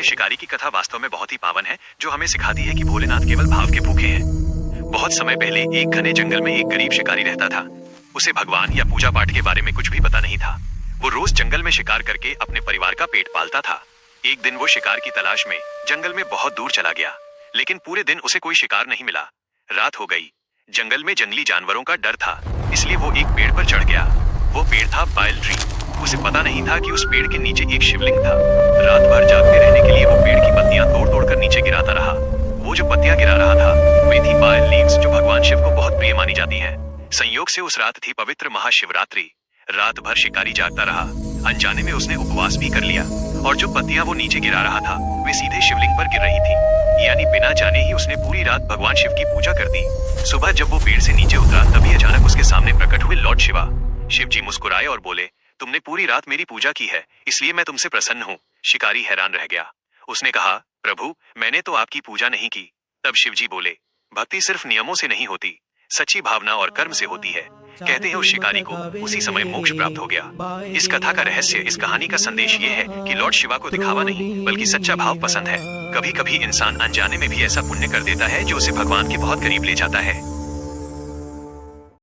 यह शिकारी की कथा वास्तव में बहुत ही पावन है, जो हमें सिखाती है कि भोलेनाथ केवल भाव के भूखे हैं। बहुत समय पहले एक घने जंगल में एक गरीब शिकारी रहता था। उसे भगवान या पूजा पाठ के बारे में कुछ भी पता नहीं था। वो रोज जंगल में शिकार करके अपने परिवार का पेट पालता था। एक दिन वो शिकार की तलाश में जंगल में बहुत दूर चला गया, लेकिन पूरे दिन उसे कोई शिकार नहीं मिला। रात हो गई। जंगल में जंगली जानवरों का डर था, इसलिए वो एक पेड़ पर चढ़ गया। वो पेड़ था बायल ट्री। उसे पता नहीं था कि उस पेड़ के नीचे एक शिवलिंग था। रात भर जागते रहने के लिए वो पेड़ की पत्तियां तोड़ तोड़ कर नीचे गिराता रहा। वो जो पत्तियां गिरा रहा था वे थी बायल लीव्स, जो भगवान शिव को बहुत प्रिय मानी जाती हैं। संयोग से उस रात थी पवित्र महाशिवरात्रि। रात भर शिकारी जागता रहा। अनजाने में उसने उपवास भी कर लिया, और जो पत्तियां वो नीचे गिरा रहा था वे सीधे शिवलिंग पर गिर रही थी। यानी बिना जाने ही उसने पूरी रात भगवान शिव की पूजा कर दी। सुबह जब वो पेड़ से नीचे उतरा, तभी अचानक उसके सामने प्रकट हुए लॉर्ड शिवा। शिव जी मुस्कुराए और बोले, तुमने पूरी रात मेरी पूजा की है, इसलिए मैं तुमसे प्रसन्न हूँ। शिकारी हैरान रह गया। उसने कहा, प्रभु, मैंने तो आपकी पूजा नहीं की। तब शिव जी बोले, भक्ति सिर्फ नियमों से नहीं होती, सच्ची भावना और कर्म से होती है। कहते हैं उस शिकारी को उसी समय मोक्ष प्राप्त हो गया। इस कथा का रहस्य, इस कहानी का संदेश ये है कि लॉर्ड शिवा को दिखावा नहीं बल्कि सच्चा भाव पसंद है। कभी कभी इंसान अनजाने में भी ऐसा पुण्य कर देता है जो उसे भगवान के बहुत करीब ले जाता है।